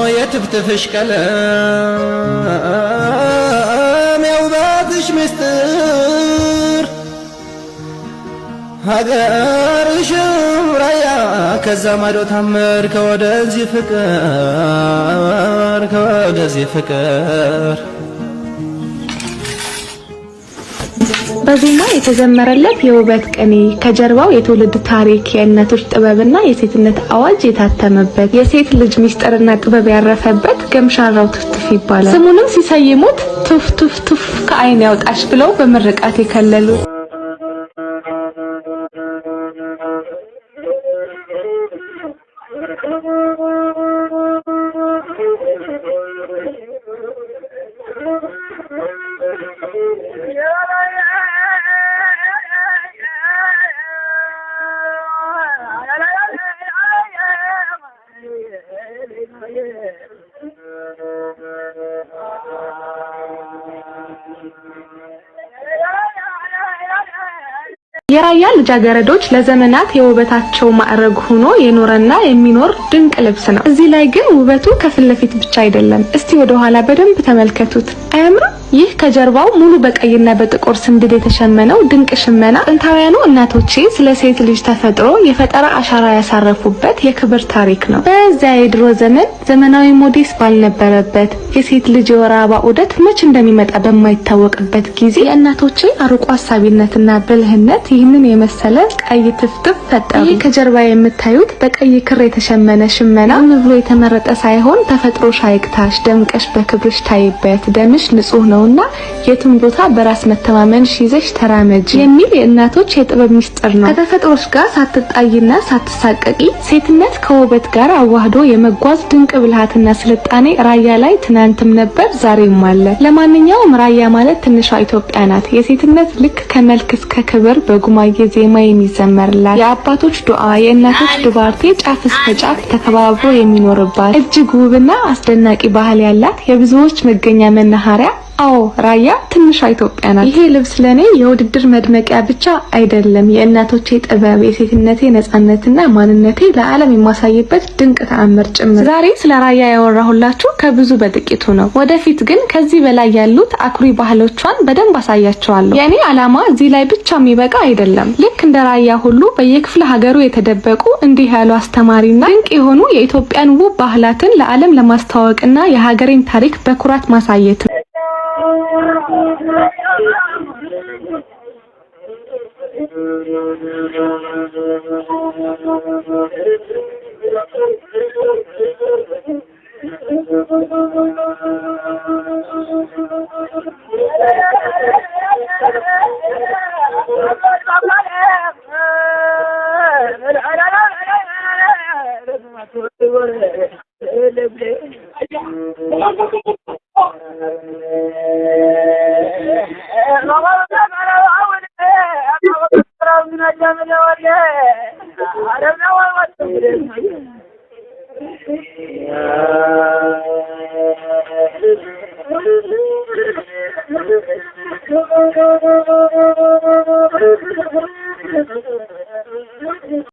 يتفتفش كلام يوباتش مستر هاجر شمريا كزمادو تمر كودزي فكر በዜማ የተዘመረለት የውበት ቀኔ ከጀርባው የትውልድ ታሪክ የእናቶች ጥበብና የሴትነት አዋጅ የታተመበት የሴት ልጅ ሚስጥርና ጥበብ ያረፈበት ገምሻራው ትፍትፍ ይባላል። ስሙንም ሲሰይሙት ቱፍ ቱፍ ቱፍ ከአይን ያውጣሽ ብለው በመርቃት የከለሉ የራያ ልጃገረዶች ለዘመናት የውበታቸው ማዕረግ ሆኖ የኖረና የሚኖር ድንቅ ልብስ ነው። እዚህ ላይ ግን ውበቱ ከፍለፊት ብቻ አይደለም። እስቲ ወደ ኋላ በደንብ ተመልከቱት። አያምርም? ይህ ከጀርባው ሙሉ በቀይና በጥቁር ስንድድ የተሸመነው ድንቅ ሽመና ጥንታውያኑ እናቶቼ ስለ ሴት ልጅ ተፈጥሮ የፈጠራ አሻራ ያሳረፉበት የክብር ታሪክ ነው። በዚያ የድሮ ዘመን ዘመናዊ ሞዴስ ባልነበረበት የሴት ልጅ የወር አበባ ዑደት መች እንደሚመጣ በማይታወቅበት ጊዜ የእናቶቼ አርቆ አሳቢነትና ብልህነት ይህንን የመሰለ ቀይ ትፍትፍ ፈጠሩ። ይህ ከጀርባ የምታዩት በቀይ ክር የተሸመነ ሽመና ዝም ብሎ የተመረጠ ሳይሆን ተፈጥሮሽ አይክታሽ ደምቀሽ በክብርሽ ታይበት ደምሽ ንጹህ ነውና የትም ቦታ በራስ መተማመንሽ ይዘሽ ተራመጂ የሚል የእናቶች የጥበብ ሚስጥር ነው። ከተፈጥሮሽ ጋር ሳትጣይና ሳትሳቀቂ ሴትነት ከውበት ጋር አዋህዶ የመጓዝ ድንቅ ብልሃትና ስልጣኔ ራያ ላይ ትናንትም ነበር ዛሬም አለ። ለማንኛውም ራያ ማለት ትንሿ ኢትዮጵያ ናት። የሴትነት ልክ ከመልክ እስከ ክብር በጉማዬ ዜማ የሚዘመርላት የአባቶች ዱዓ የእናቶች ዱባርቴ ጫፍ እስከ ጫፍ ተከባብሮ የሚኖርባት እጅግ ውብና አስደናቂ ባህል ያላት የብዙዎች መገኛ መናኸሪያ አዎ ራያ ትንሿ ኢትዮጵያ ናት። ይሄ ልብስ ለኔ የውድድር መድመቂያ ብቻ አይደለም፣ የእናቶቼ ጥበብ፣ የሴትነቴ ነፃነትና ማንነቴ ለዓለም የማሳይበት ድንቅ ተአምር ጭምር። ዛሬ ስለ ራያ ያወራሁላችሁ ከብዙ በጥቂቱ ነው። ወደፊት ግን ከዚህ በላይ ያሉት አኩሪ ባህሎቿን በደንብ አሳያችኋለሁ። የኔ ዓላማ እዚህ ላይ ብቻ የሚበቃ አይደለም። ልክ እንደ ራያ ሁሉ በየክፍለ ሀገሩ የተደበቁ እንዲህ ያሉ አስተማሪና ድንቅ የሆኑ የኢትዮጵያን ውብ ባህላትን ለዓለም ለማስተዋወቅና የሀገሬን ታሪክ በኩራት ማሳየት ነው።